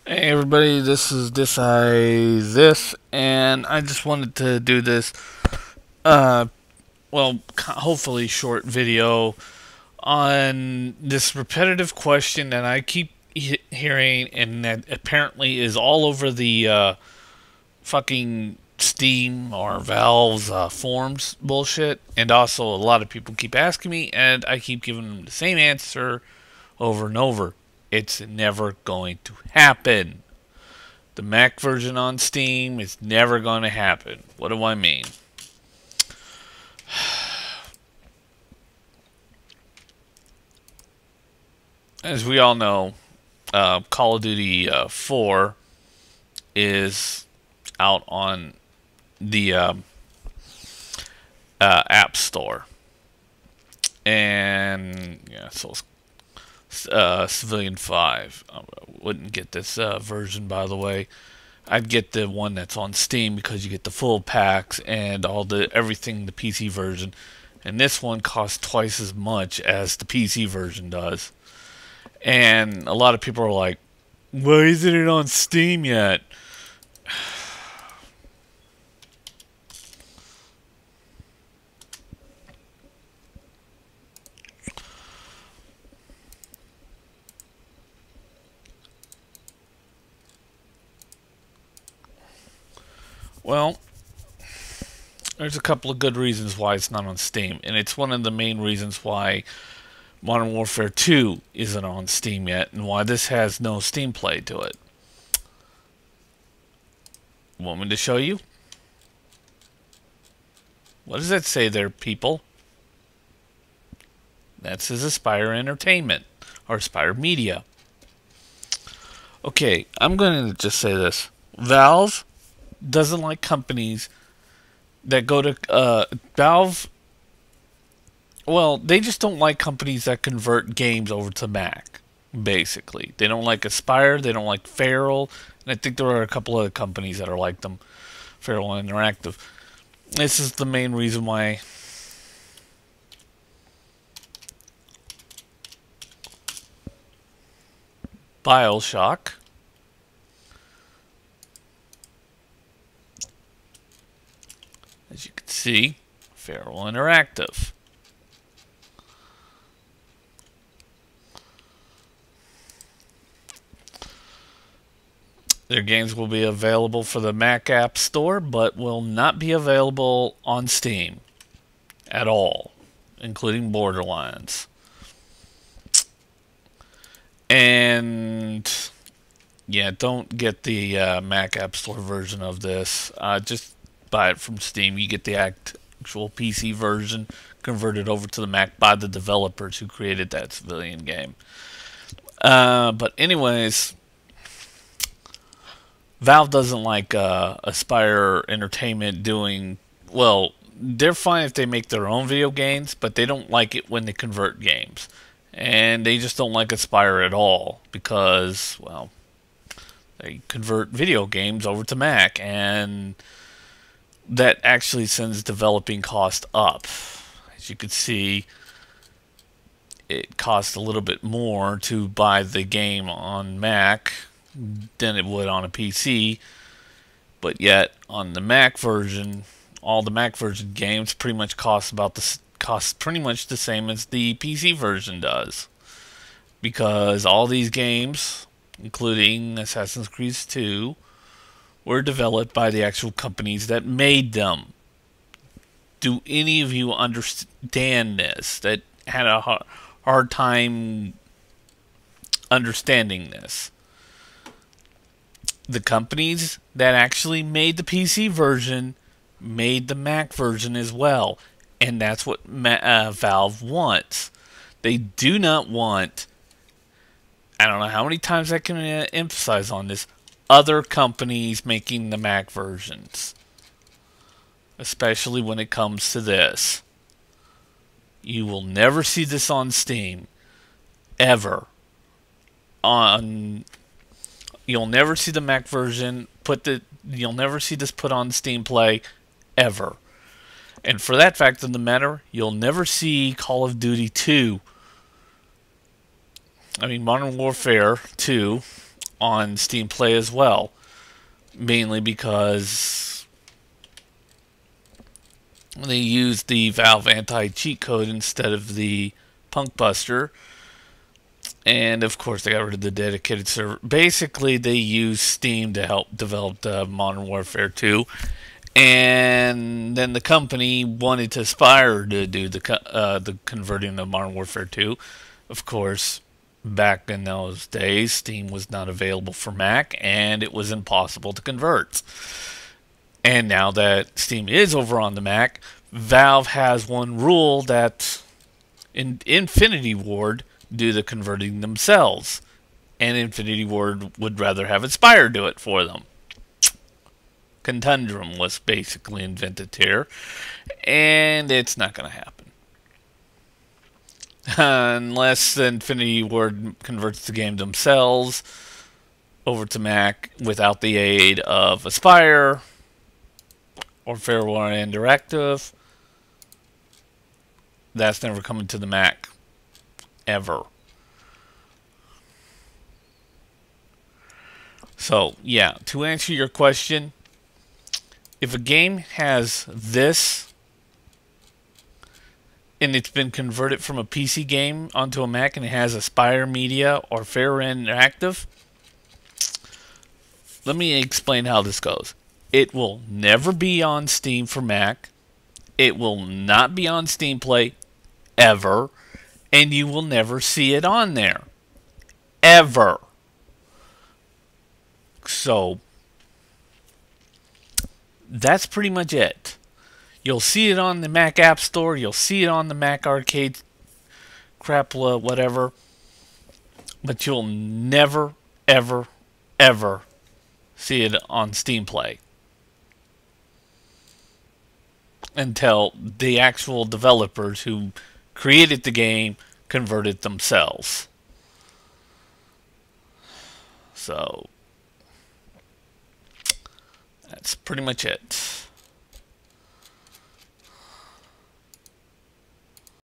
Hey everybody, this is this, and I just wanted to do this, uh, hopefully short video on this repetitive question that I keep hearing, and that apparently is all over the fucking Steam or Valve's forums bullshit, and also a lot of people keep asking me, and I keep giving them the same answer over and over. It's never going to happen. The Mac version on Steam is never going to happen. What do I mean? As we all know, Call of Duty 4 is out on the App Store. And, yeah, so Civilian 5. I wouldn't get this version, by the way. I'd get the one that's on Steam because you get the full packs and everything the PC version. And this one costs twice as much as the PC version does. And a lot of people are like, why isn't it on Steam yet? Well, there's a couple of good reasons why it's not on Steam. And it's one of the main reasons why Modern Warfare 2 isn't on Steam yet, and why this has no Steam Play to it. Want me to show you? What does that say there, people? That says Aspyr Entertainment, or Aspyr Media. Okay, I'm going to just say this. Valve doesn't like companies that go to... Valve... Well, they just don't like companies that convert games over to Mac, basically. They don't like Aspyr, they don't like Feral, and I think there are a couple other companies that are like them. Feral Interactive. This is the main reason why BioShock as you can see, Feral Interactive. Their games will be available for the Mac App Store, but will not be available on Steam at all, including Borderlands. And yeah, don't get the Mac App Store version of this. Just buy it from Steam. You get the actual PC version converted over to the Mac by the developers who created that civilian game. But anyways, Valve doesn't like Aspyr Entertainment doing... Well, they're fine if they make their own video games, but they don't like it when they convert games. And they just don't like Aspyr at all because, well, they convert video games over to Mac, and that actually sends developing cost up. As you can see, it costs a little bit more to buy the game on Mac than it would on a PC, but yet on the Mac version, all the Mac version games pretty much cost pretty much the same as the PC version does, because all these games, including Assassin's Creed 2, were developed by the actual companies that made them. Do any of you understand this? That had a hard time understanding this? The companies that actually made the PC version made the Mac version as well. And that's what Valve wants. They do not want, I don't know how many times I can emphasize on this, other companies making the Mac versions. Especially when it comes to this. You will never see this on Steam. Ever. You'll never see the Mac version you'll never see this put on Steam Play ever. And for that fact of the matter, you'll never see Call of Duty 2. I mean Modern Warfare 2 on Steam Play as well, mainly because they used the Valve anti-cheat code instead of the Punk Buster. And of course, they got rid of the dedicated server. Basically, they used Steam to help develop Modern Warfare 2. And then the company wanted to aspire to do the converting of Modern Warfare 2. Of course, back in those days, Steam was not available for Mac, and it was impossible to convert. And now that Steam is over on the Mac, Valve has one rule that Infinity Ward do the converting themselves, and Infinity Ward would rather have Aspyr do it for them. Conundrum was basically invented here, and it's not going to happen. Unless Infinity Ward converts the game themselves over to Mac without the aid of Aspyr or Fairware Interactive, that's never coming to the Mac. Ever. So, yeah, to answer your question, if a game has this and it's been converted from a PC game onto a Mac and it has Aspyr Media or Fairware Interactive, let me explain how this goes. It will never be on Steam for Mac. It will not be on Steam Play ever. And you will never see it on there. Ever. So, that's pretty much it. You'll see it on the Mac App Store. You'll see it on the Mac Arcade Crapla, whatever. But you'll never, ever, ever see it on Steam Play. Until the actual developers who created the game convert it themselves. So, that's pretty much it.